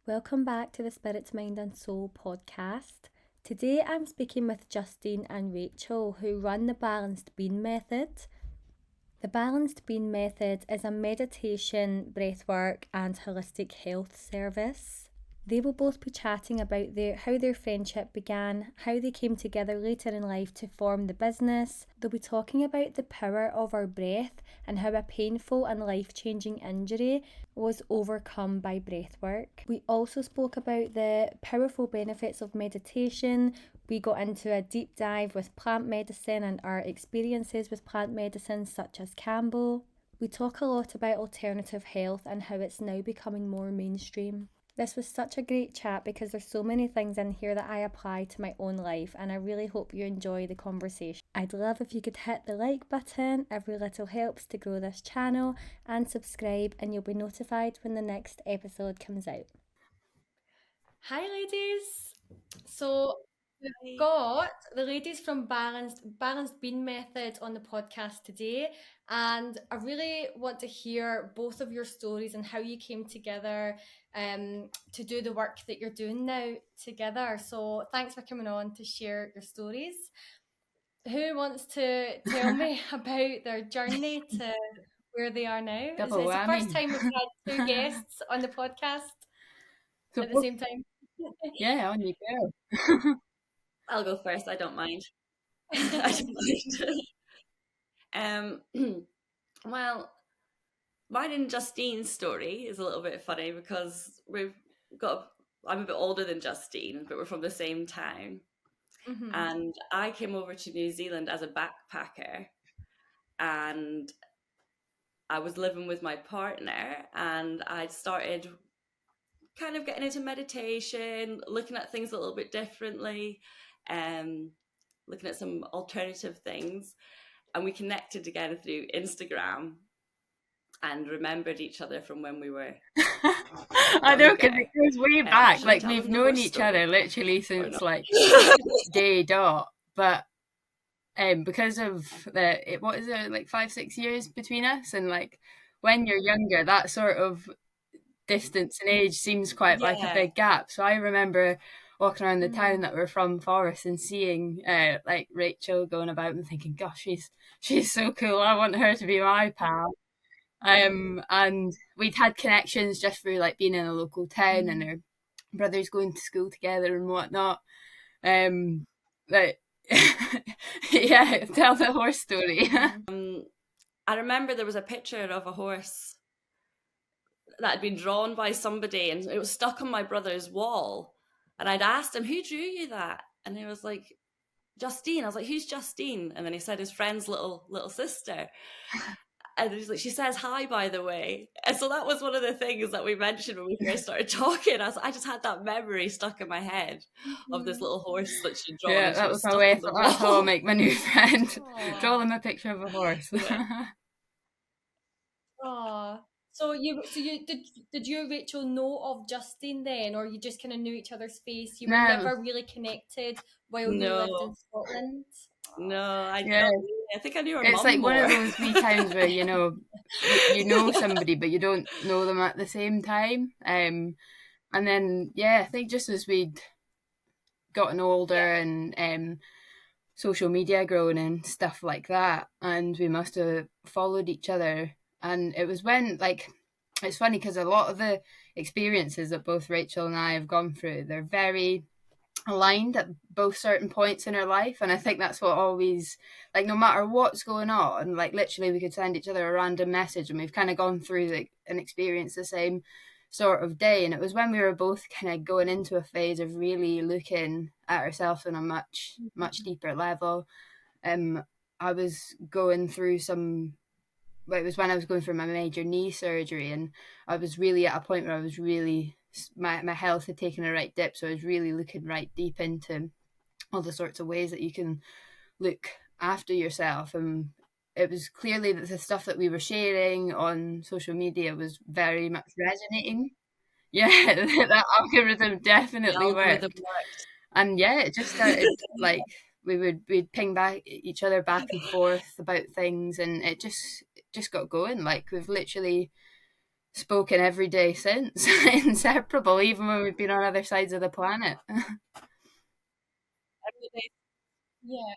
Welcome back to the Spirit, Mind and Soul podcast. Today I'm speaking with Justine and Rachel, who run the Balanced Bean Method. The Balanced Bean Method is a meditation, breathwork and holistic health service. They will both be chatting about how their friendship began, how they came together later in life to form the business. They'll be talking about the power of our breath and how a painful and life-changing injury was overcome by breathwork. We also spoke about the powerful benefits of meditation. We got into a deep dive with plant medicine and our experiences with plant medicines such as Campbell. We talk a lot about alternative health and how it's now becoming more mainstream. This was such a great chat because there's so many things in here that I apply to my own life, and I really hope you enjoy the conversation. I'd love if you could hit the like button. Every little helps to grow this channel, and subscribe, and you'll be notified when the next episode comes out. Hi ladies! So we've got the ladies from Balanced Bean Method on the podcast today, and I really want to hear both of your stories and how you came together to do the work that you're doing now together. So thanks for coming on to share your stories. Who wants to tell me about their journey to where they are now? It's Double the first whammy. time we've had two guests on the podcast So at the same time. yeah, on you go. I'll go first. I don't mind. I don't mind. Well, mine and Justine's story is a little bit funny because I'm a bit older than Justine, but we're from the same town. Mm-hmm. And I came over to New Zealand as a backpacker, and I was living with my partner, and I started kind of getting into meditation, looking at things a little bit differently, looking at some alternative things. And we connected again through Instagram and remembered each other from when we were I know, because it goes way back. Like, we've known each other literally since like day dot. But because of what is it, like 5-6 years between us, and like when you're younger, that sort of distance in age seems quite like a big gap. So I remember walking around the town that we're from, Forest, and seeing like Rachel going about and thinking, gosh, she's so cool, I want her to be my pal. And we'd had connections just through like being in a local town and our brothers going to school together and whatnot. But yeah, tell the horse story. I remember there was a picture of a horse that had been drawn by somebody, and it was stuck on my brother's wall. And I'd asked him, who drew you that? And he was like, Justine. I was like, who's Justine? And then he said his friend's little sister. And he's like, she says hi, by the way. And so that was one of the things that we mentioned when we first started talking. I just had that memory stuck in my head of this little horse that she'd drawn. Yeah, that was my way. That's how I'll make my new friend. Aww. Draw them a picture of a horse. Yeah. So did you, Rachel, know of Justine then, or you just kind of knew each other's face? You were never really connected while you lived in Scotland? No, I think I knew her. It's mum like more. One of those wee times where you know somebody, but you don't know them at the same time. And then I think just as we'd gotten older and social media growing and stuff like that, and we must have followed each other. And it was when, like, it's funny because a lot of the experiences that both Rachel and I have gone through, they're very aligned at both certain points in our life. And I think that's what always, like, no matter what's going on, like, literally we could send each other a random message and we've kind of gone through like and experienced the same sort of day. And it was when we were both kind of going into a phase of really looking at ourselves on a much deeper level. I was going through it was when I was going through my major knee surgery, and I was really at a point where I was really, my health had taken a right dip, so I was really looking right deep into all the sorts of ways that you can look after yourself. And it was clearly that the stuff that we were sharing on social media was very much resonating. Yeah, that algorithm definitely worked. And it just started like we'd ping back each other back and forth about things, and it just got going. Like, we've literally spoken every day since. Inseparable, even when we've been on other sides of the planet. Yeah.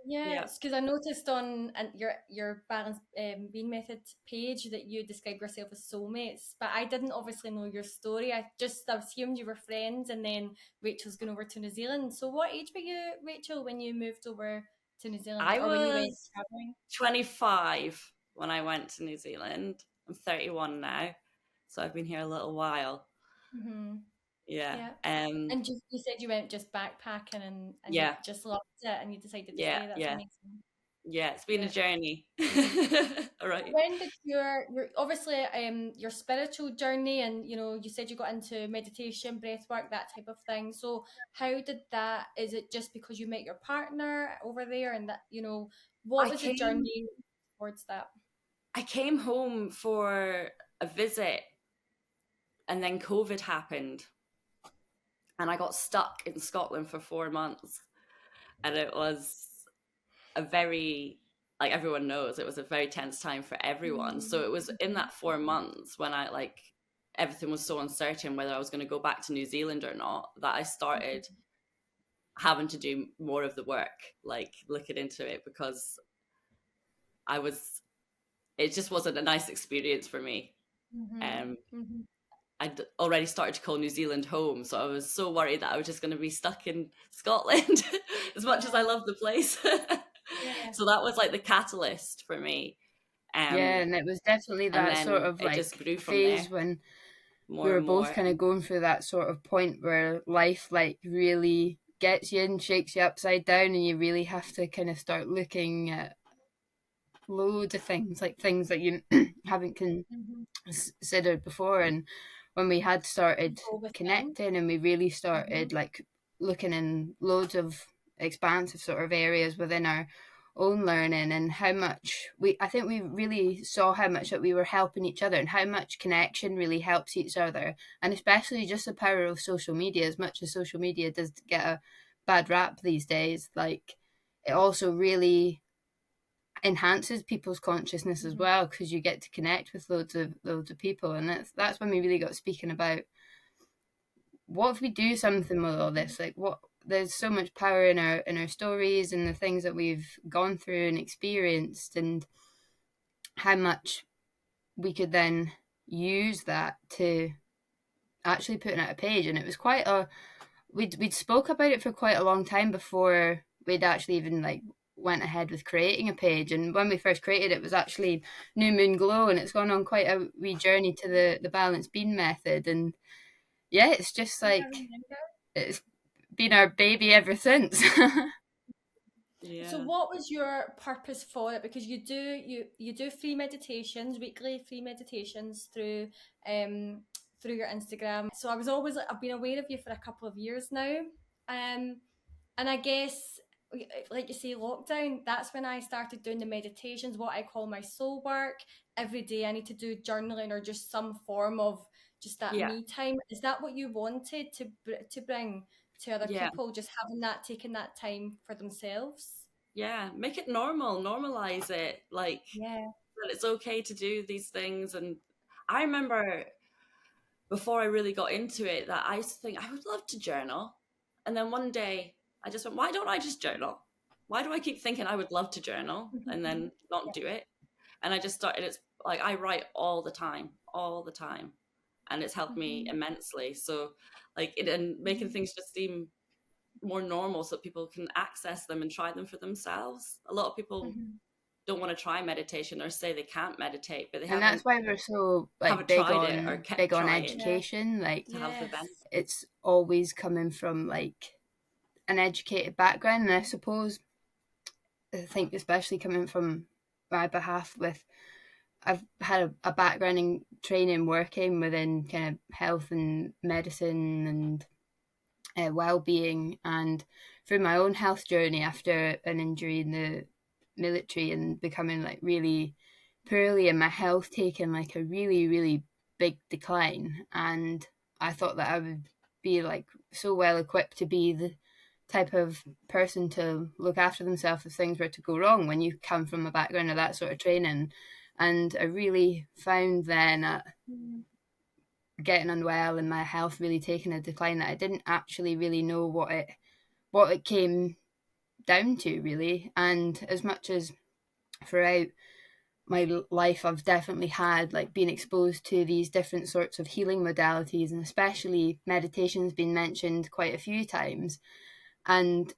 Yeah, Yeah. because I noticed on your balanced bean method page that you described yourself as soulmates, but I didn't obviously know your story. I just assumed you were friends, and then Rachel's going over to New Zealand. So, what age were you, Rachel, when you moved over to New Zealand, I or when you went was traveling? 25 when I went to New Zealand. I'm 31 now, so I've been here a little while. Mm-hmm. Yeah. Yeah, and you said you went just backpacking and you Yeah. just loved it, and you decided to Yeah. stay. That's Yeah. amazing. Yeah. It's been a Yeah. journey. All right. When did your obviously your spiritual journey, and you said you got into meditation, breath work, that type of thing, so how did that, is it just because you met your partner over there, and that what I was the came journey towards that? I came home for a visit, and then COVID happened, and I got stuck in Scotland for 4 months, and it was a very, like everyone knows, it was a very tense time for everyone. So it was in that 4 months when I like everything was so uncertain whether I was going to go back to New Zealand or not, that I started having to do more of the work, like looking into it, because I was, it just wasn't a nice experience for me. Mm-hmm. Um, Mm-hmm. I'd already started to call New Zealand home, so I was so worried that I was just going to be stuck in Scotland as much as I love the place. Yeah. So that was like the catalyst for me. Yeah, Um, and it was definitely and that sort then of it just like grew from phase there when we more were and both more. kind of going through that sort of point where life like really gets you and shakes you upside down, and you really have to kind of start looking at loads of things, like things that you haven't Mm-hmm. considered before. And when we had started Go within. connecting, and we really Mm-hmm. started like looking in loads of expansive sort of areas within our own learning, and how much I think we really saw how much that we were helping each other, and how much connection really helps each other, and especially just the power of social media. As much as social media does get a bad rap these days, like it also really enhances people's consciousness as Mm-hmm. well, because you get to connect with loads of people. And that's when we really got speaking about what if we do something with all this, like what there's so much power in our stories and the things that we've gone through and experienced, and how much we could then use that to actually putting out a page. And it was quite a we'd spoke about it for quite a long time before we'd actually even like went ahead with creating a page. And when we first created it was actually New Moon Glow, and it's gone on quite a wee journey to the balanced bean method. And yeah, it's just Yeah, I like remember. it's been our baby ever since. So Yeah. what was your purpose for it? Because you do free meditations, weekly free meditations through your Instagram. So I've been aware of you for a couple of years now. Um and I guess, like you say, lockdown, that's when I started doing the meditations, what I call my soul work. Every day I need to do journaling or just some form of just that Yeah. me time. Is that what you wanted to bring to other Yeah. people, just having that, taking that time for themselves? Yeah. Make it normal, normalize it. Like Yeah. that it's okay to do these things. And I remember before I really got into it that I used to think I would love to journal. And then one day I just went, why don't I just journal? Why do I keep thinking I would love to journal and then not do it? And I just started, it's like I write all the time. And it's helped me Mhm, immensely. So like it, and making mhm, things just seem more normal so that people can access them and try them for themselves. A lot of people mhm, don't want to try meditation or say they can't meditate, but they And that's why we're so like haven't tried it or kept big on trying yeah, education. Like to have the yes. benefit. it's always coming from like an educated background. And I suppose I think especially coming from my behalf, with I've had a background in training working within kind of health and medicine and well-being, and through my own health journey after an injury in the military and becoming like really poorly, and my health taking like a really big decline. And I thought that I would be like so well equipped to be the type of person to look after themselves if things were to go wrong, when you come from a background of that sort of training. And I really found then at getting unwell and my health really taking a decline that I didn't actually really know what it came down to, really. And as much as throughout my life I've definitely had like been exposed to these different sorts of healing modalities, and especially meditation's been mentioned quite a few times. And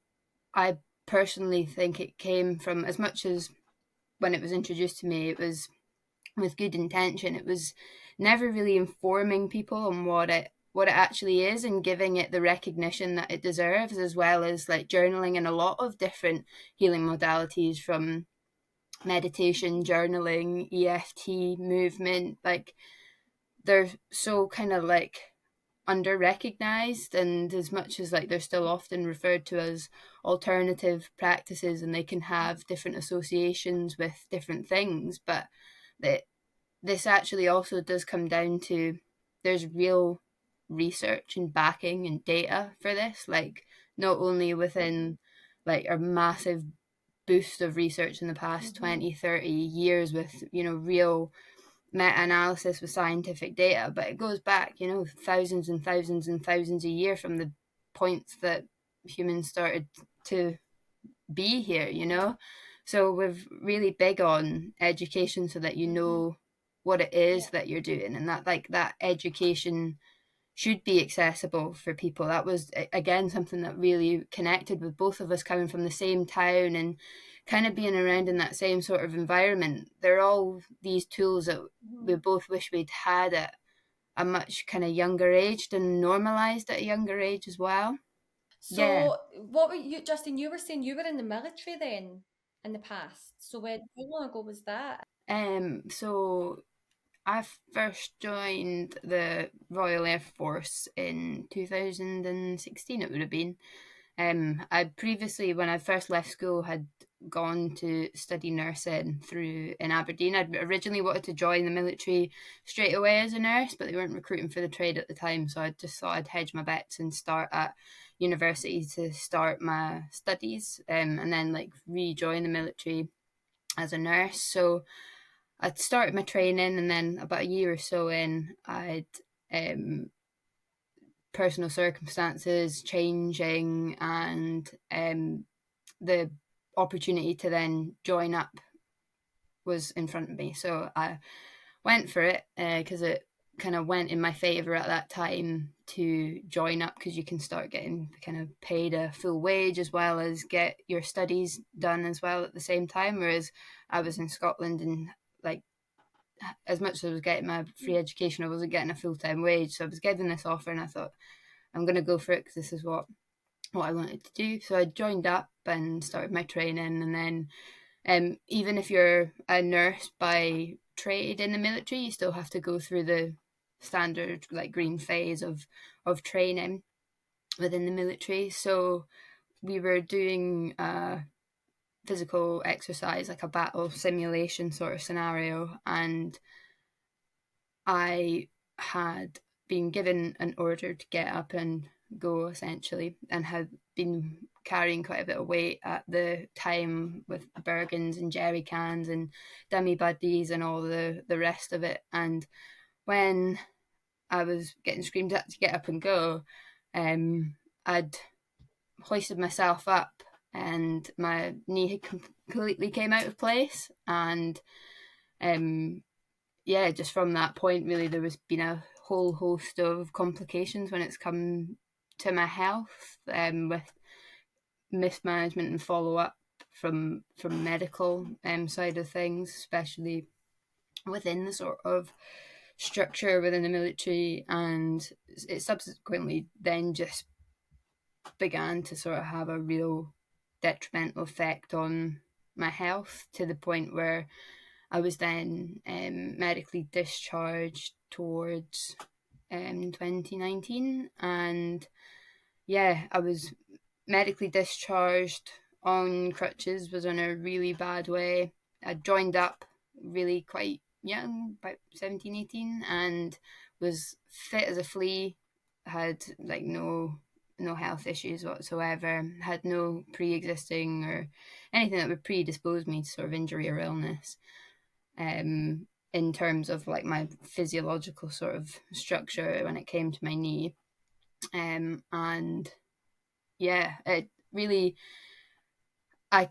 I personally think it came from, as much as when it was introduced to me, it was with good intention. It was never really informing people on what it actually is and giving it the recognition that it deserves, as well as like journaling and a lot of different healing modalities, from meditation, journaling, EFT, movement. Like, they're so kind of like under recognized, and as much as like they're still often referred to as alternative practices, and they can have different associations with different things, but that this actually also does come down to, there's real research and backing and data for this, like not only within like a massive boost of research in the past 20, 30 years with, real meta-analysis with scientific data, but it goes back, thousands and thousands and thousands a year from the points that humans started to be here. So we're really big on education, so that you know what it is that you're doing, and that like that education should be accessible for people. That was again something that really connected with both of us, coming from the same town and kind of being around in that same sort of environment. They're all these tools that we both wish we'd had at a much kind of younger age, and normalized at a younger age as well. So, what were you, Justine? You were saying you were in the military then in the past. So, how long ago was that? So I first joined the Royal Air Force in 2016, it would have been. I previously, when I first left school, had gone to study nursing in Aberdeen. I'd originally wanted to join the military straight away as a nurse, but they weren't recruiting for the trade at the time, so I just thought I'd hedge my bets and start at university to start my studies, and then like rejoin the military as a nurse. So I'd started my training, and then about a year or so in, I'd personal circumstances changing, and the opportunity to then join up was in front of me. So I went for it because it kind of went in my favour at that time to join up, because you can start getting kind of paid a full wage as well as get your studies done as well at the same time. Whereas I was in Scotland, and like, as much as I was getting my free education, I wasn't getting a full-time wage. So I was given this offer, and I thought, I'm going to go for it because this is what I wanted to do. So I joined up and started my training. And then even if you're a nurse by trade in the military, you still have to go through the standard like green phase of training within the military. So we were doing a physical exercise, like a battle simulation sort of scenario, and I had been given an order to get up and go, essentially, and had been carrying quite a bit of weight at the time with Bergens and jerry cans and dummy buddies and all the rest of it. And when I was getting screamed at to get up and go, I'd hoisted myself up, and my knee had completely came out of place. And just from that point, really, there was been a whole host of complications when it's come to my health, with mismanagement and follow-up from medical side of things, especially within the sort of structure within the military. And it subsequently then just began to sort of have a real detrimental effect on my health, to the point where I was then medically discharged towards 2019. And I was medically discharged on crutches, was in a really bad way. I joined up really quite young, about 17, 18, and was fit as a flea, had like no health issues whatsoever, had no pre-existing or anything that would predispose me to sort of injury or illness. in terms of like my physiological sort of structure when it came to my knee. And yeah, it really, had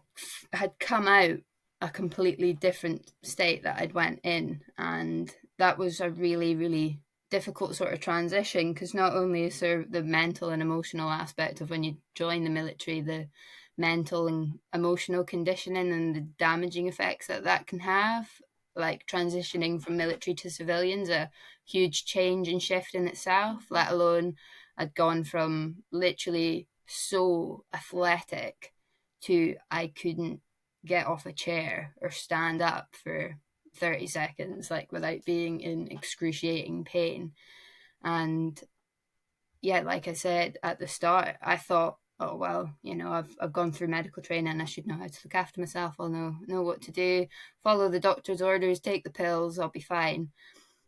come out a completely different state that I'd went in, and that was a really, really difficult sort of transition, because not only is there the mental and emotional aspect of when you join the military, the mental and emotional conditioning and the damaging effects that that can have, like transitioning from military to civilians, a huge change and shift in itself, let alone I'd gone from literally so athletic to I couldn't get off a chair or stand up for 30 seconds, like without being in excruciating pain. And yeah, like I said at the start, I thought, oh well, you know, I've gone through medical training, I should know how to look after myself, I'll know what to do, follow the doctor's orders, take the pills, I'll be fine.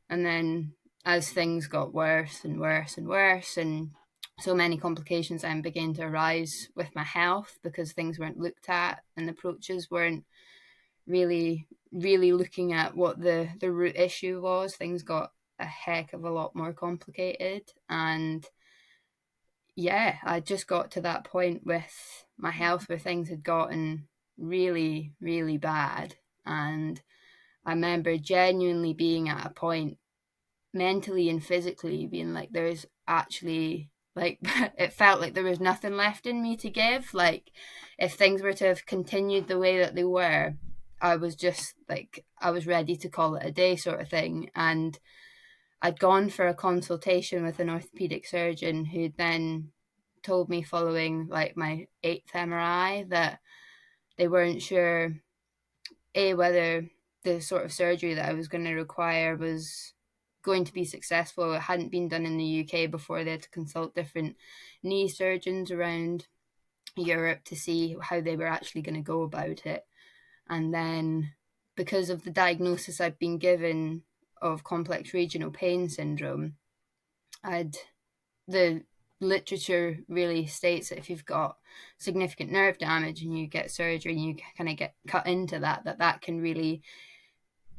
And then as things got worse and worse and worse, and so many complications then began to arise with my health, because things weren't looked at and approaches weren't really looking at what the root issue was. Things got a heck of a lot more complicated. And yeah, I just got to that point with my health where things had gotten really, really bad. And I remember genuinely being at a point mentally and physically being like, there's actually, like, it felt like there was nothing left in me to give. Like, if things were to have continued the way that they were, I was just like, I was ready to call it a day, sort of thing. And I'd gone for a consultation with an orthopedic surgeon, who then told me, following like my 8th MRI, that they weren't sure whether the sort of surgery that I was going to require was going to be successful. It hadn't been done in the UK before. They had to consult different knee surgeons around Europe to see how they were actually going to go about it. And then, because of the diagnosis I'd been given of complex regional pain syndrome, the literature really states that if you've got significant nerve damage and you get surgery and you kind of get cut into that can really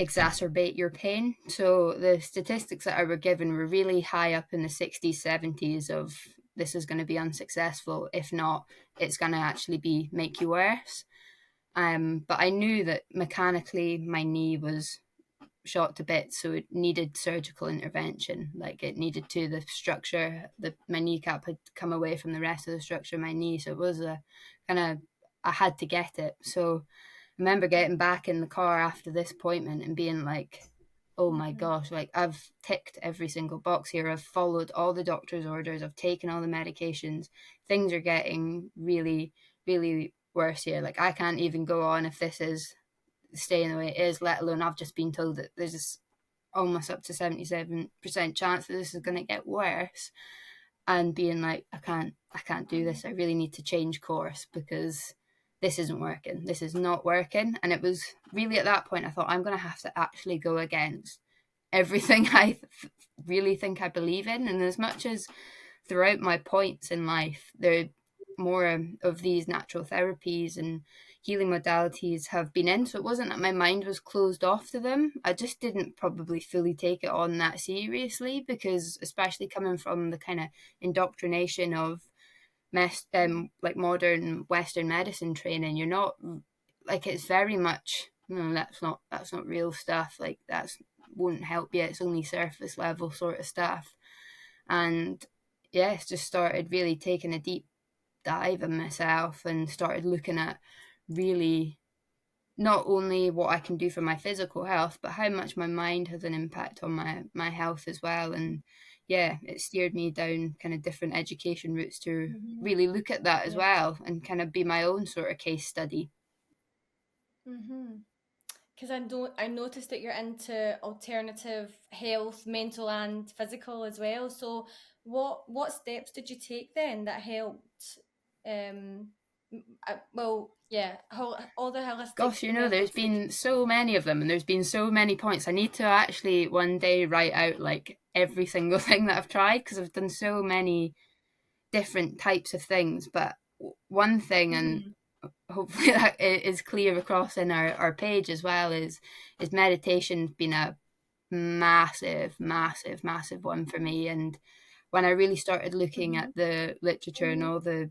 exacerbate your pain. So the statistics that I were given were really high up in the 60s, 70s of, this is going to be unsuccessful. If not, it's going to actually make you worse. But I knew that mechanically my knee was shot to bits, so it needed surgical intervention. Like, it needed to, the structure, my kneecap had come away from the rest of the structure of my knee, so it was a kind of, I had to get it. So I remember getting back in the car after this appointment and being like, oh my gosh, like, I've ticked every single box here, I've followed all the doctor's orders, I've taken all the medications, things are getting really, really worse here. Like, I can't even go on if this is staying the way it is, let alone I've just been told that there's this almost up to 77% chance that this is going to get worse. And being like, I can't do this, I really need to change course, because this isn't working, this is not working. And it was really at that point I thought, I'm going to have to actually go against everything I really think I believe in. And as much as throughout my points in life there more of these natural therapies and healing modalities have been in, so it wasn't that my mind was closed off to them, I just didn't probably fully take it on that seriously, because especially coming from the kind of indoctrination of like modern Western medicine training, you're not, like, it's very much, no, that's not real stuff, like, that's won't help you, it's only surface level sort of stuff. And yes, just started really taking a deep dive in myself and started looking at really not only what I can do for my physical health, but how much my mind has an impact on my health as well. And yeah, it steered me down kind of different education routes to really look at that as well, and kind of be my own sort of case study. Because I noticed that you're into alternative health, mental and physical as well. So what steps did you take then that helped? All the holistic. Gosh, you know, there's been so many of them, and there's been so many points. I need to actually one day write out like every single thing that I've tried, because I've done so many different types of things. But one thing, and hopefully that is clear across in our page as well, is meditation's been a massive one for me. And when I really started looking at the literature and all the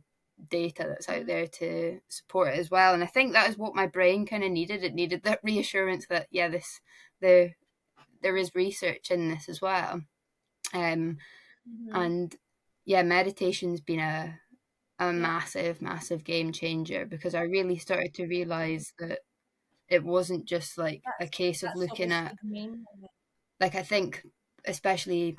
data that's out there to support it as well, and I think that is what my brain kind of needed. It needed that reassurance that there is research in this as well. And meditation's been a massive game changer, because I really started to realize that it wasn't just like a case of looking at, like, I think especially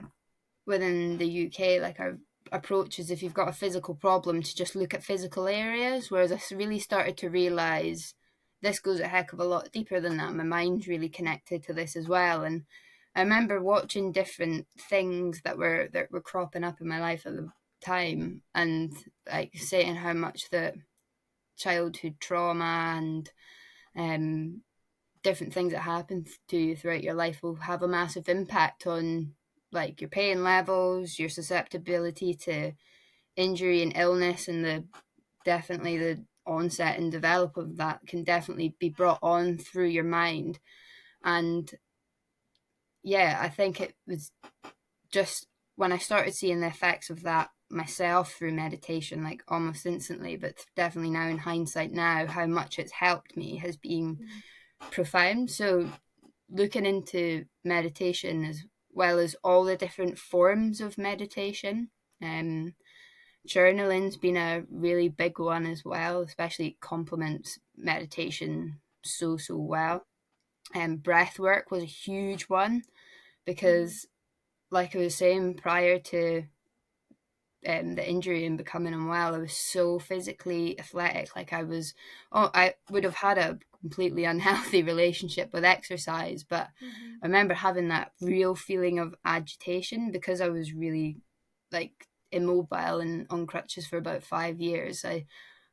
within the UK, like, our approach is, if you've got a physical problem, to just look at physical areas, whereas I really started to realize this goes a heck of a lot deeper than that. My mind's really connected to this as well. And I remember watching different things that were cropping up in my life at the time, and like saying how much the childhood trauma and different things that happen to you throughout your life will have a massive impact on, like, your pain levels, your susceptibility to injury and illness, and definitely the onset and develop of that can definitely be brought on through your mind. And yeah, I think it was just when I started seeing the effects of that myself through meditation, like almost instantly, but definitely now in hindsight, now how much it's helped me has been profound. So looking into meditation as well as all the different forms of meditation, journaling's been a really big one as well, especially it complements meditation so well. And breathwork was a huge one, because like I was saying, prior to the injury and becoming unwell, I was so physically athletic. Like, I would have had a completely unhealthy relationship with exercise, but I remember having that real feeling of agitation, because I was really, like, immobile and on crutches for about 5 years. I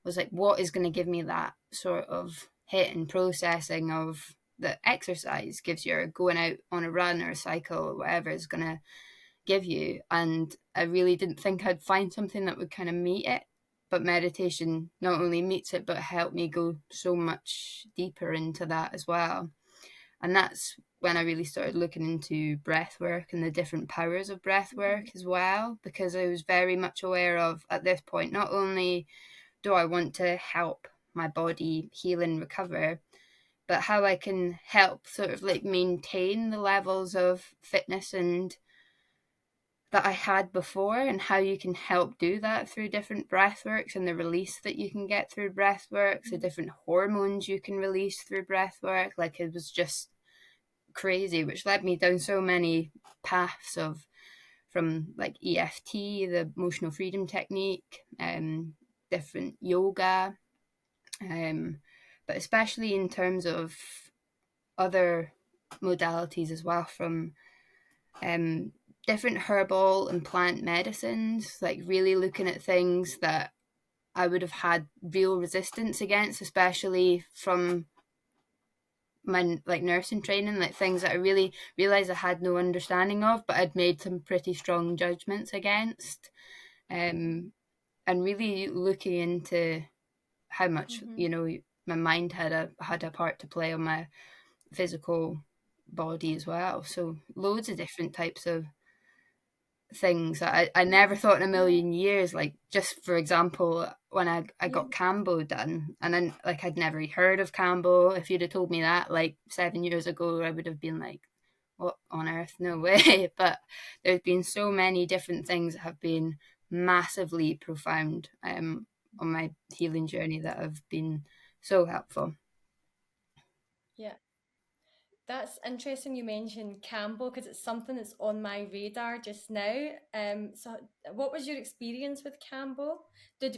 was like, what is going to give me that sort of hit and processing of that exercise gives you, or going out on a run or a cycle or whatever is going to give you? And I really didn't think I'd find something that would kind of meet it, but meditation not only meets it, but helped me go so much deeper into that as well. And that's when I really started looking into breath work and the different powers of breath work as well, because I was very much aware of, at this point, not only do I want to help my body heal and recover, but how I can help sort of like maintain the levels of fitness and that I had before, and how you can help do that through different breath works, and the release that you can get through breath works, the different hormones you can release through breath work. Like, it was just crazy, which led me down so many paths from like EFT, the emotional freedom technique, different yoga, but especially in terms of other modalities as well, from different herbal and plant medicines, like really looking at things that I would have had real resistance against, especially from my like nursing training, like things that I really realized I had no understanding of, but I'd made some pretty strong judgments against, and really looking into how much my mind had a part to play on my physical body as well. So loads of different types of things that I never thought in a million years. Like, just for example, when I got Cambo done, and then, like, I'd never heard of Cambo. If you'd have told me that like 7 years ago, I would have been like, what on earth? No way. But there's been so many different things that have been massively profound on my healing journey that have been so helpful. Yeah. That's interesting you mentioned Campbell, because it's something that's on my radar just now. So what was your experience with Campbell?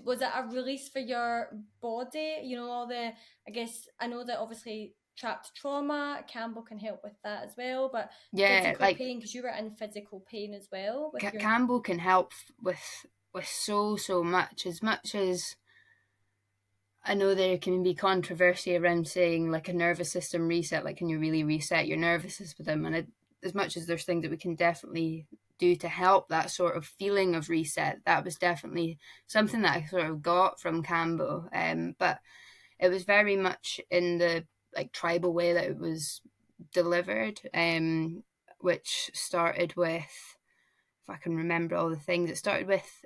Was it a release for your body? You know, I guess I know that obviously trapped trauma, Campbell can help with that as well, but physical pain, because you were in physical pain as well. Campbell can help with so much as I know there can be controversy around saying, like, a nervous system reset, like, can you really reset your nervous system? And as much as there's things that we can definitely do to help that sort of feeling of reset, that was definitely something that I sort of got from Cambo. But it was very much in the like tribal way that it was delivered, which started with, if I can remember all the things, it started with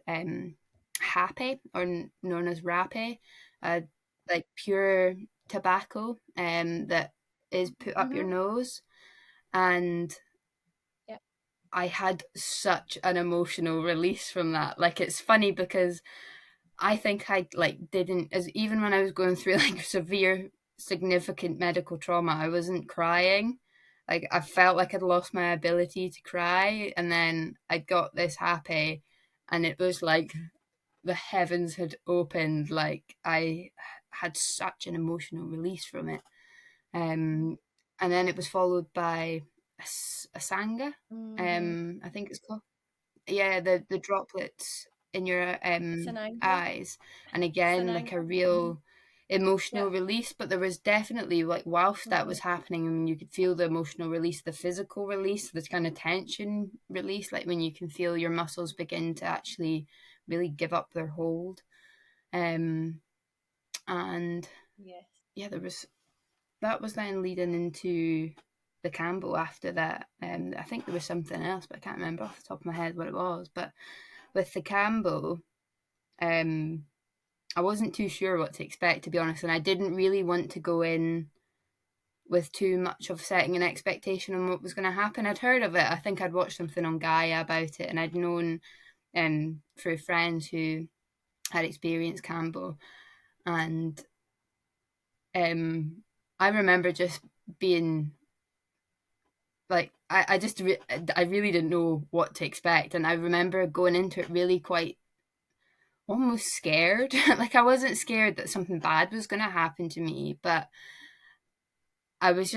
happy, or known as rape, like pure tobacco that is put up your nose. And Yeah. I had such an emotional release from that. Like, it's funny because I think I like didn't, as even when I was going through like severe significant medical trauma, I wasn't crying. Like, I felt like I'd lost my ability to cry, and then I got this happy, and it was like the heavens had opened. Like, I had such an emotional release from it. And then it was followed by a sangha. I think it's called. Yeah, the droplets in your Sananga. eyes, and again like a Sananga. real emotional Yeah. release. But there was definitely, like, whilst that was happening, I mean, you could feel the emotional release, the physical release, this kind of tension release, like when you can feel your muscles begin to actually really give up their hold. And Yes. yeah, that was then leading into the Campbell after that. I think there was something else, but I can't remember off the top of my head what it was. But with the Campbell, I wasn't too sure what to expect, to be honest, and I didn't really want to go in with too much of setting an expectation on what was going to happen. I'd heard of it. I think I'd watched something on Gaia about it, and I'd known through friends who had experienced Campbell. And I remember just being like, I really didn't know what to expect, and I remember going into it really quite almost scared. Like, I wasn't scared that something bad was going to happen to me, but I was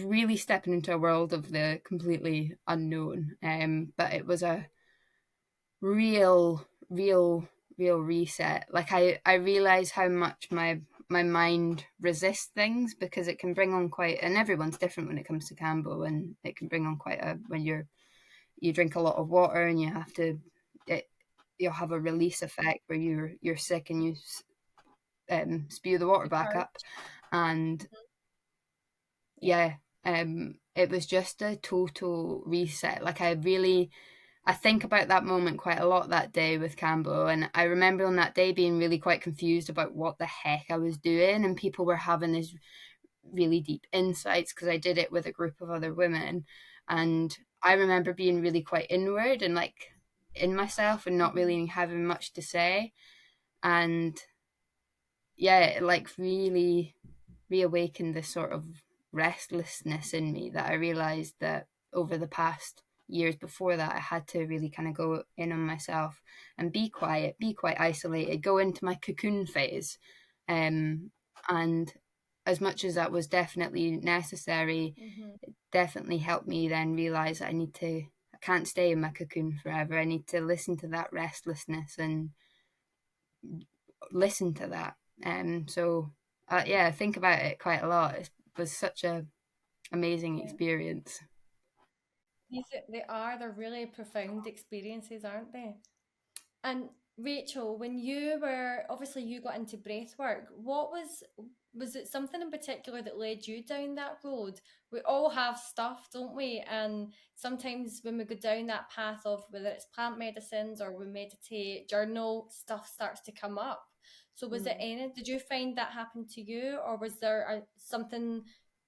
really stepping into a world of the completely unknown. But it was a real, real, real reset. Like, I realized how much my mind resists things, because it can bring on quite, and everyone's different when it comes to Campbell, and it can bring on quite a, when you drink a lot of water and you have to, you'll have a release effect where you're sick and you spew the water back up. And yeah, it was just a total reset. Like, I think about that moment quite a lot that day with Campbell, and I remember on that day being really quite confused about what the heck I was doing, and people were having these really deep insights because I did it with a group of other women, and I remember being really quite inward and like in myself and not really having much to say. And yeah, it like really reawakened this sort of restlessness in me that I realized that over the past years before that I had to really kind of go in on myself and be quiet, be quite isolated, go into my cocoon phase. And as much as that was definitely necessary, it definitely helped me then realize that I can't stay in my cocoon forever. I need to listen to that restlessness and listen to that. So yeah, I think about it quite a lot. It was such a amazing experience. They're really profound experiences, aren't they? And Rachel, when you were, obviously you got into breathwork, was it something in particular that led you down that road? We all have stuff, don't we? And sometimes when we go down that path of whether it's plant medicines or we meditate, journal, stuff starts to come up. So did you find that happened to you, or was there something,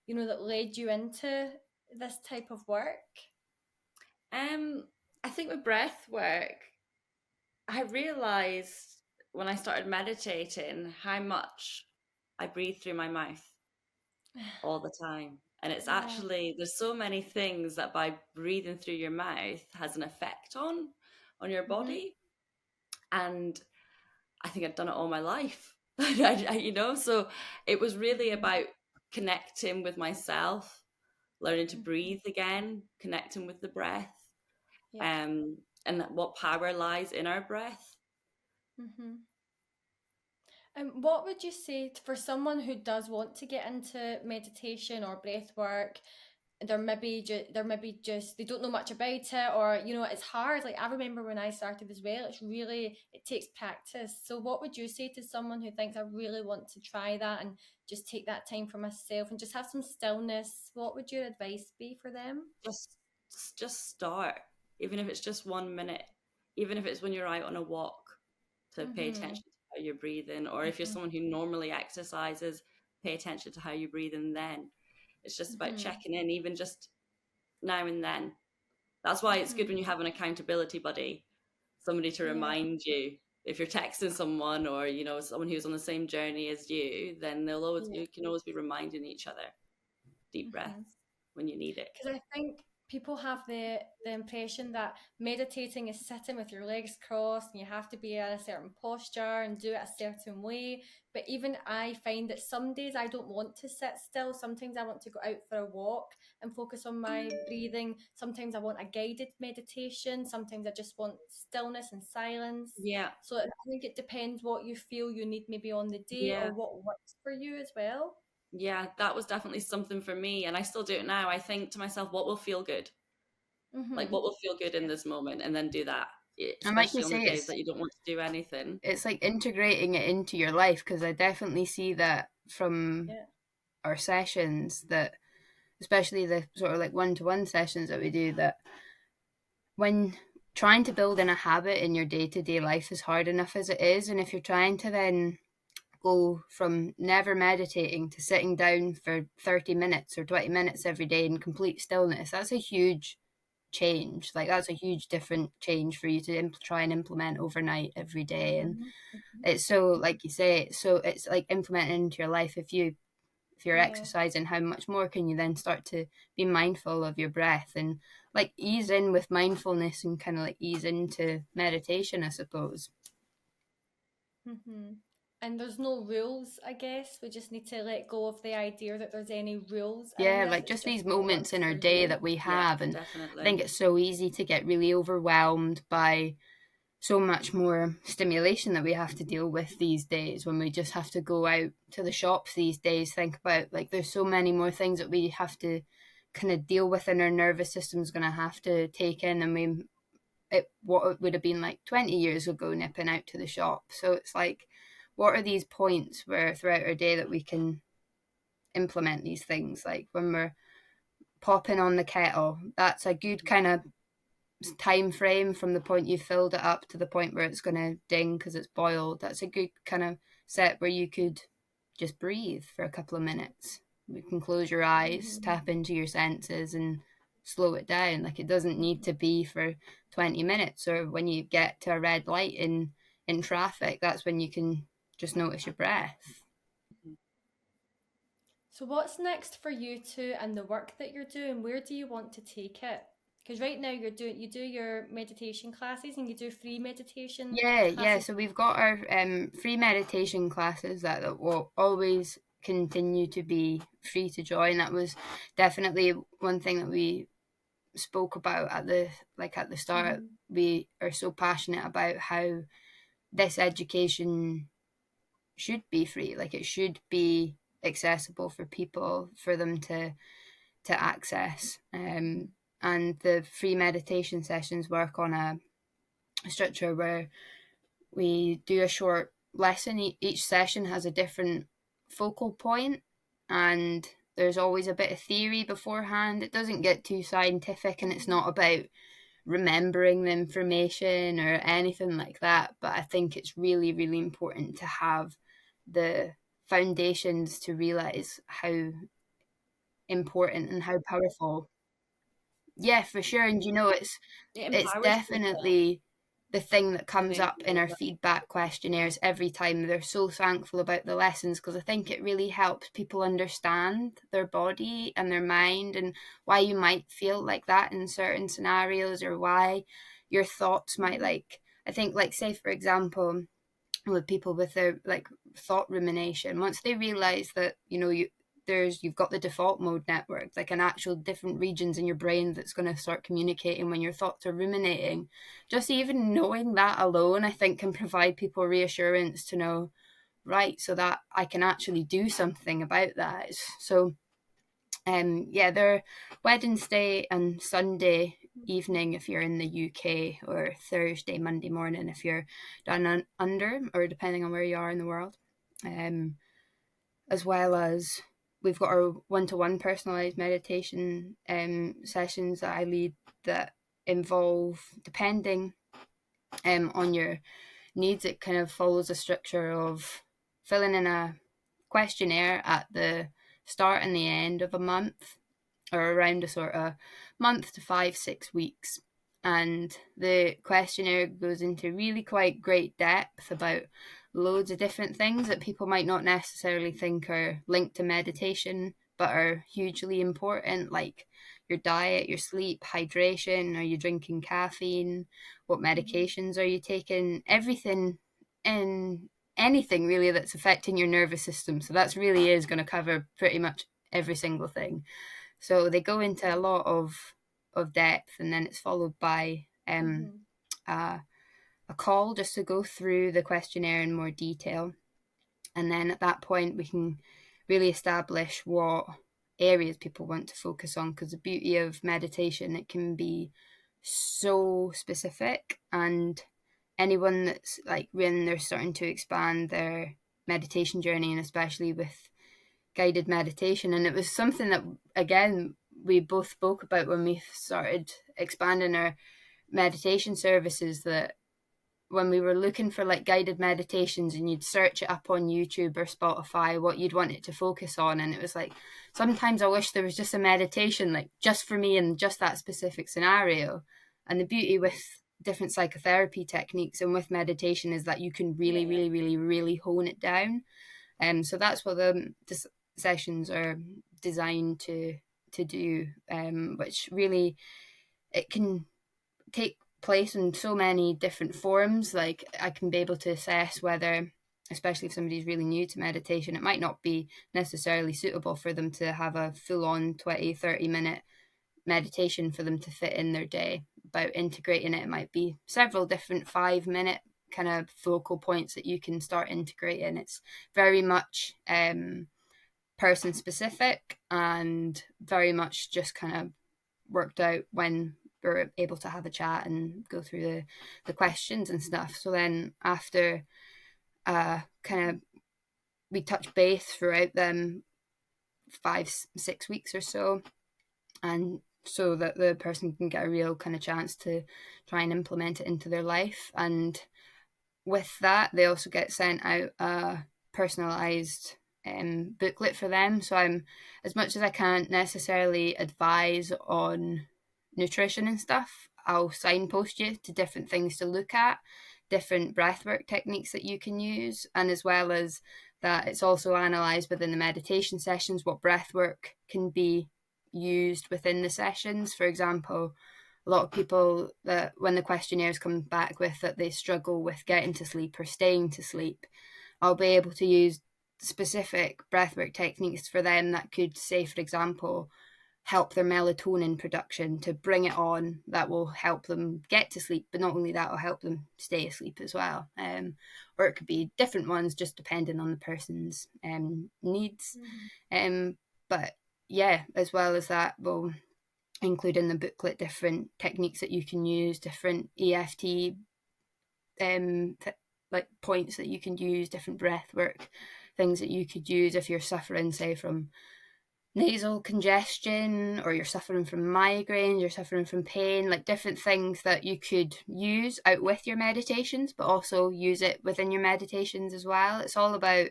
that led you into this type of work? I think with breath work, I realized when I started meditating how much I breathe through my mouth all the time. And it's Yeah. actually, there's so many things that by breathing through your mouth has an effect on your body. And I think I'd done it all my life. So it was really about connecting with myself, learning to breathe again, connecting with the breath, Yeah. and what power lies in our breath. And what would you say for someone who does want to get into meditation or breath work? they're maybe just they don't know much about it, or it's hard. Like, I remember when I started as well, it takes practice. So what would you say to someone who thinks, I really want to try that and just take that time for myself and just have some stillness? What would your advice be for them? Just start, even if it's just 1 minute, even if it's when you're out on a walk, to pay Mm-hmm. attention to how you're breathing, or if you're Mm-hmm. someone who normally exercises, pay attention to how you breathe. And then it's just about Mm-hmm. checking in, even just now and then. That's why it's good Mm-hmm. when you have an accountability buddy, somebody to Yeah. remind you. If you're texting someone, or someone who's on the same journey as you, then Yeah. you can always be reminding each other. Deep Mm-hmm. breaths when you need it. Because I think people have the impression that meditating is sitting with your legs crossed and you have to be in a certain posture and do it a certain way. But even I find that some days I don't want to sit still. Sometimes I want to go out for a walk and focus on my breathing. Sometimes I want a guided meditation. Sometimes I just want stillness and silence. Yeah, So I think it depends what you feel you need maybe on the day, yeah. or what works for you as well. Yeah, that was definitely something for me, and I still do it now. I think to myself, what will feel good? Like, Mm-hmm. what will feel good in this moment, and then do that, And like you especially on the say, days that you don't want to do anything. it's like integrating it into your life, because I definitely see that from Yeah. our sessions, that especially the sort of like one-to-one sessions that we do, that when trying to build in a habit in your day-to-day life is hard enough as it is, and if you're trying to then go from never meditating to sitting down for 30 minutes or 20 minutes every day in complete stillness, that's a huge change. Like, that's a huge different change for you to try and implement overnight every day. And Mm-hmm. it's so, like you say, so it's like implementing into your life. If you're Yeah. exercising, how much more can you then start to be mindful of your breath and like ease in with mindfulness and kind of like ease into meditation, I suppose. Mm-hmm. And there's no rules, I guess. We just need to let go of the idea that there's any rules in Yeah, this. like It's just just these what moments works in for our day you. that we Yeah, have. And I definitely. think it's so easy to get really overwhelmed by so much more stimulation that we have to deal with these days. When we just have to go out to the shops these days, think about, like, there's so many more things that we have to kind of deal with, and our nervous system's going to have to take in. And what it would have been like 20 years ago nipping out to the shop. So it's like, what are these points where throughout our day that we can implement these things? Like when we're popping on the kettle, that's a good kind of time frame from the point you filled it up to the point where it's going to ding because it's boiled. That's a good kind of set where you could just breathe for a couple of minutes. You can close your eyes, Mm-hmm. tap into your senses, and slow it down. Like, it doesn't need to be for 20 minutes, or when you get to a red light in traffic, that's when you can just notice your breath. So what's next for you two and the work that you're doing? Where do you want to take it? Because right now you do your meditation classes and you do free meditation Yeah. classes. So we've got our free meditation classes that will always continue to be free to join. That was definitely one thing that we spoke about at the start. Mm-hmm. We are so passionate about how this education should be free. Like, it should be accessible for people, for them to access. And the free meditation sessions work on a structure where we do a short lesson. Each session has a different focal point, and there's always a bit of theory beforehand. It doesn't get too scientific, and it's not about remembering the information or anything like that. But I think it's really, really important to have the foundations to realize how important and how powerful. Yeah, for sure. And It it's empowers people definitely the thing that when comes they up in know our that. feedback questionnaires every time. They're so thankful about the lessons, because I think it really helps people understand their body and their mind, and why you might feel like that in certain scenarios, or why your thoughts might, Mm-hmm. like, I think, like, say for example, with people with their like thought rumination, once they realize that you've got the default mode network, like an actual different regions in your brain that's going to start communicating when your thoughts are ruminating. Just even knowing that alone, I think, can provide people reassurance to know, right, so that I can actually do something about that. So They're Wednesday and Sunday evening if you're in the UK, or Thursday, Monday morning if you're down under, or depending on where you are in the world. As well as we've got our one-to-one personalised meditation sessions that I lead that involve, depending on your needs, it kind of follows a structure of filling in a questionnaire at the start and the end of a month, or around a sort of month to 5-6 weeks. And the questionnaire goes into really quite great depth about loads of different things that people might not necessarily think are linked to meditation, but are hugely important, like your diet, your sleep, hydration, are you drinking caffeine, what medications are you taking, everything, and anything really that's affecting your nervous system. So that's really is going to cover pretty much every single thing. So they go into a lot of depth, and then it's followed by a call just to go through the questionnaire in more detail. And then at that point, we can really establish what areas people want to focus on, because the beauty of meditation, it can be so specific, and anyone that's like when they're starting to expand their meditation journey, and especially with guided meditation. And it was something that, again, we both spoke about when we started expanding our meditation services, that when we were looking for like guided meditations and you'd search it up on YouTube or Spotify, what you'd want it to focus on. And it was like, sometimes I wish there was just a meditation like just for me and just that specific scenario. And the beauty with different psychotherapy techniques and with meditation is that you can really hone it down. So that's what the sessions are designed to do, which really, it can take place in so many different forms. Like I can be able to assess whether, especially if somebody's really new to meditation, it might not be necessarily suitable for them to have a full-on 20-30 minute meditation for them to fit in their day. About integrating it, it might be several different 5-minute kind of focal points that you can start integrating. It's very much person specific and very much just kind of worked out when we're able to have a chat and go through the questions and stuff. So then after kind of we touch base throughout them 5-6 weeks or so, and so that the person can get a real kind of chance to try and implement it into their life. And with that, they also get sent out a personalized booklet for them. So I'm, as much as I can't necessarily advise on nutrition and stuff, I'll signpost you to different things to look at, different breathwork techniques that you can use, and as well as that, it's also analysed within the meditation sessions what breathwork can be used within the sessions. For example, a lot of people that when the questionnaires come back with that they struggle with getting to sleep or staying to sleep, I'll be able to use specific breathwork techniques for them that could, say, for example, help their melatonin production to bring it on. That will help them get to sleep, but not only that, will help them stay asleep as well. Or it could be different ones, just depending on the person's needs. But yeah, as well as that, we'll include in the booklet different techniques that you can use, different EFT like points that you can use, different breath work things that you could use if you're suffering, say, from nasal congestion, or you're suffering from migraines, you're suffering from pain, like different things that you could use out with your meditations, but also use it within your meditations as well. It's all about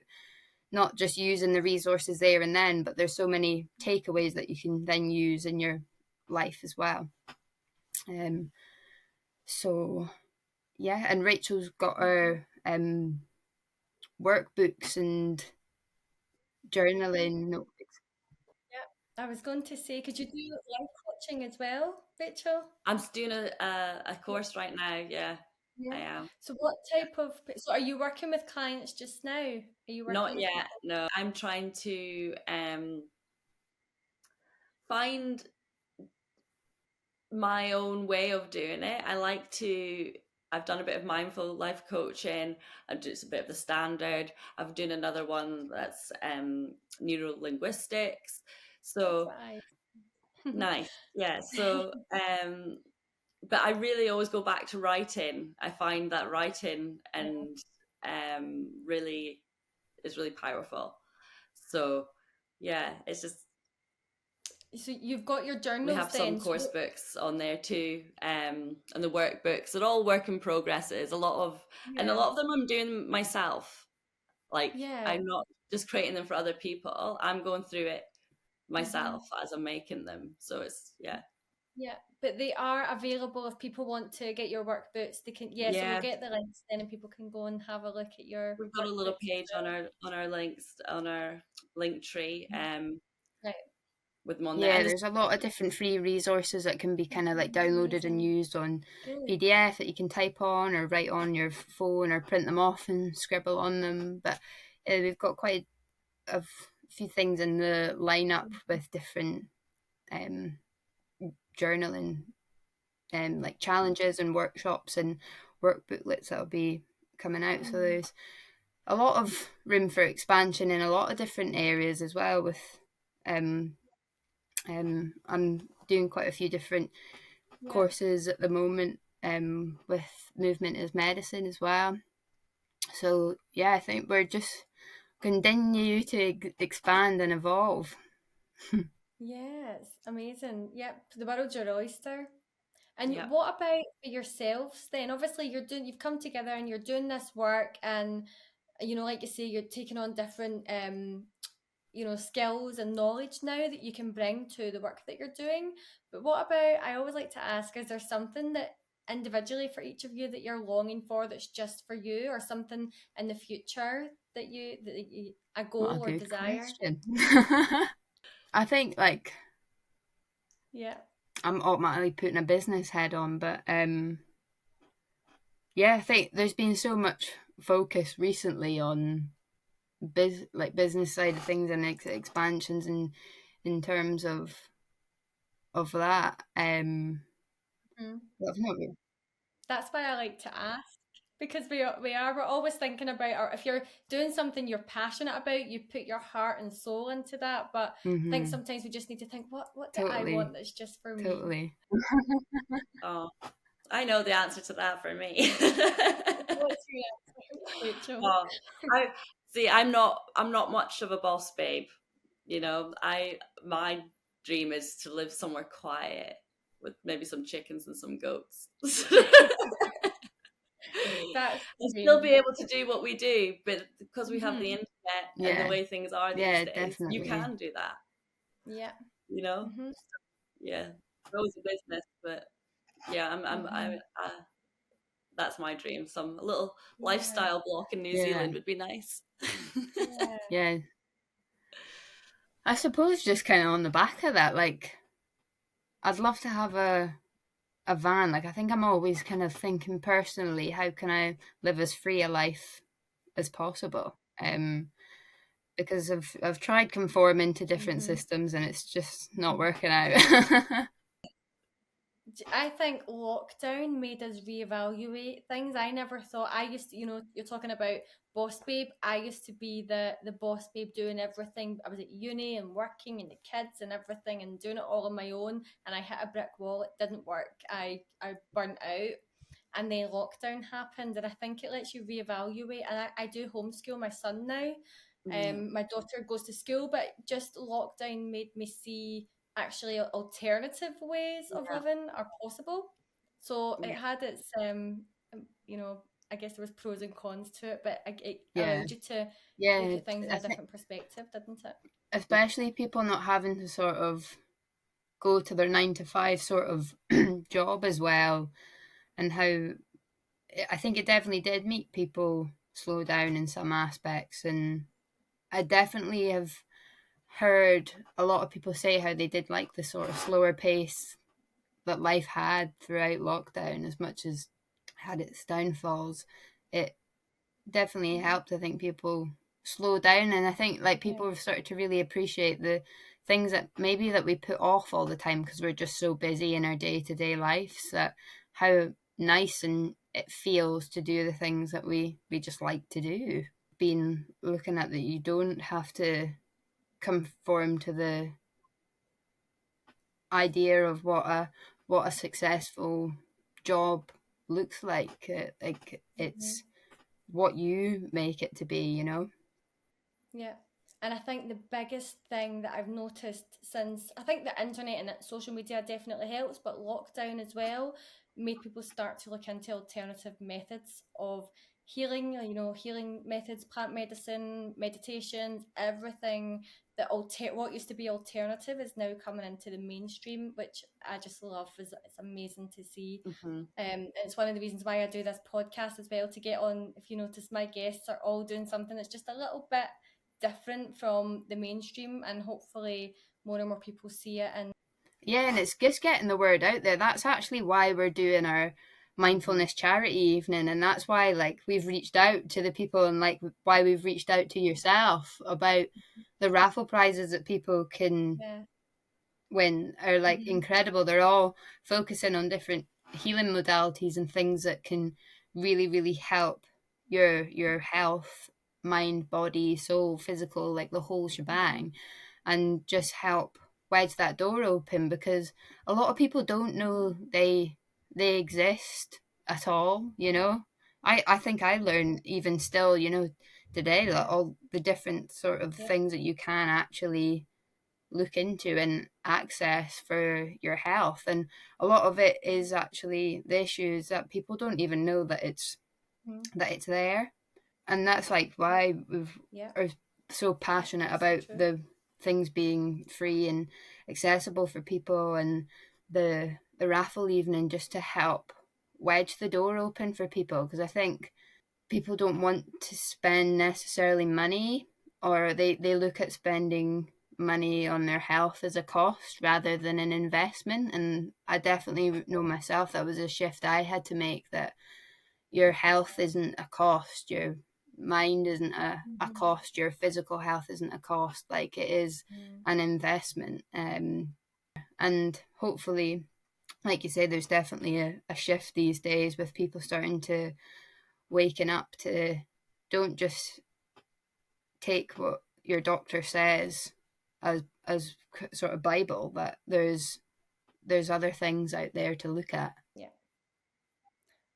not just using the resources there and then, but there's so many takeaways that you can then use in your life as well. So yeah, and Rachel's got her workbooks and journaling notebooks. Yeah, I was going to say, could you do life coaching as well, Rachel? I'm doing a course right now. Yeah, I am. So what type of, so are you working with clients just now? Are you working Not with yet. people? No, I'm trying to find my own way of doing it. I've done a bit of mindful life coaching. I'm just a bit of the standard. I've done another one that's neuro linguistics. So nice. Yeah. So but I really always go back to writing. I find that writing and really is really powerful. So yeah, it's just So you've got your we journals have some then. So course books on there too, and the workbooks. They're all work in progresses. And a lot of them I'm doing myself. Like yeah, I'm not just creating them for other people. I'm going through it myself mm-hmm. as I'm making them. So it's Yeah, but they are available if people want to get your workbooks. They can, yeah. So we'll yeah. get the links then, and people can go and have a look at your We've got a little workbooks as page on our links on our link tree, well. Right. with them on there. Yeah, And there's a lot of different free resources that can be kind of like downloaded and Amazing. used on Good. PDF that you can type on or write on your phone or print them off and scribble on them. But we've got quite a few things in the lineup with different um, journaling like challenges and workshops and work booklets that'll be coming out. So there's a lot of room for expansion in a lot of different areas as well. With I'm doing quite a few different Yeah. courses at the moment with movement as medicine as well. So yeah, I think we're just continue to expand and evolve. Yes, amazing. Yep, the world's your oyster. And yeah, what about for yourselves then? Obviously, you've come together and you're doing this work, and like you say, you're taking on different skills and knowledge now that you can bring to the work that you're doing. But what about, I always like to ask, is there something that individually for each of you that you're longing for that's just for you, or something in the future that you a What a goal or good desire? question. I think like Yeah. I'm automatically putting a business head on, but yeah, I think there's been so much focus recently on business side of things and expansions and in terms of that. Mm. I've not really, That's why I like to ask, because we're always thinking about, or if you're doing something you're passionate about, you put your heart and soul into that. But I think sometimes we just need to think, what do I totally, want that's just for me? totally. oh, I know the answer to that for me. What's your answer, Rachel? Oh, I see. I'm not much of a boss babe. My dream is to live somewhere quiet with maybe some chickens and some goats. That's And the still dream. be able to do what we do, but because we have the Mm-hmm. internet and the Yeah, way things are these yeah, days, you definitely. can do that. Yeah. You know, Mm-hmm. yeah, grows a business, but yeah, that's my dream. Some little Yeah. lifestyle block in New Yeah, Zealand would be nice. Yeah. yeah. I suppose just kind of on the back of that, like I'd love to have a van. Like I think I'm always kind of thinking personally, how can I live as free a life as possible? Because I've tried conforming to different Mm-hmm. systems and it's just not working out. I think lockdown made us reevaluate things. I never thought, I used to, you're talking about boss babe. I used to be the boss babe doing everything. I was at uni and working and the kids and everything and doing it all on my own. And I hit a brick wall. It didn't work. I burnt out. And then lockdown happened, and I think it lets you reevaluate. And I do homeschool my son now. Yeah, My daughter goes to school, but just lockdown made me see actually alternative ways of yeah, living are possible. So it yeah. had its you know I guess there was pros and cons to it, but it Yeah, allowed you to look yeah. at things in I a think different perspective, didn't it? especially people not having to sort of go to their 9 to 5 sort of job as well, and how I think it definitely did make people slow down in some aspects. And I definitely have heard a lot of people say how they did like the sort of slower pace that life had throughout lockdown. As much as it had its downfalls, it definitely helped, I think, people slow down. And I think like Yeah. people have started to really appreciate the things that maybe that we put off all the time because we're just so busy in our day-to-day lives, that how nice and it feels to do the things that we just like to do. Being looking at that, you don't have to conform to the idea of what a successful job looks like. Like it's what you make it to be, you know. Yeah. And I think the biggest thing that I've noticed since, I think the internet and social media definitely helps, but lockdown as well made people start to look into alternative methods of healing, healing methods, plant medicine, meditations, everything that what used to be alternative is now coming into the mainstream, which I just love. It's amazing to see. Mm-hmm. It's one of the reasons why I do this podcast as well, to get on. If you notice, my guests are all doing something that's just a little bit different from the mainstream, and hopefully more and more people see it. And yeah, and it's just getting the word out there. That's actually why we're doing our mindfulness charity evening, and that's why like we've reached out to the people, and like why we've reached out to yourself about the raffle prizes that people can win are like incredible. They're all focusing on different healing modalities and things that can really, really help your health, mind, body, soul, physical, like the whole shebang, and just help wedge that door open, because a lot of people don't know they exist at all, you know. I think I learn even still, you know, today, like all the different sort of things that you can actually look into and access for your health. And a lot of it is actually the issues that people don't even know that it's there. And that's like why are so passionate about the things being free and accessible for people, and the raffle evening, just to help wedge the door open for people, because I think people don't want to spend necessarily money, or they look at spending money on their health as a cost rather than an investment. And I definitely know myself, that was a shift I had to make, that your health isn't a cost, your mind isn't a cost, your physical health isn't a cost, like it is an investment. And hopefully, like you say, there's definitely a shift these days with people starting to waking up to don't just take what your doctor says as sort of Bible, but there's other things out there to look at. Yeah.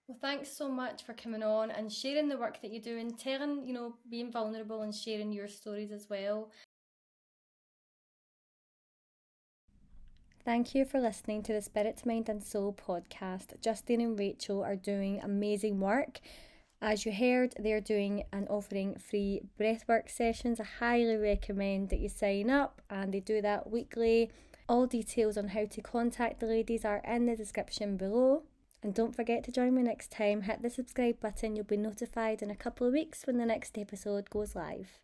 Well, thanks so much for coming on and sharing the work that you do, and telling, being vulnerable and sharing your stories as well. Thank you for listening to the Spirit, Mind and Soul podcast. Justine and Rachel are doing amazing work. As you heard, they're doing and offering free breathwork sessions. I highly recommend that you sign up, and they do that weekly. All details on how to contact the ladies are in the description below. And don't forget to join me next time. Hit the subscribe button. You'll be notified in a couple of weeks when the next episode goes live.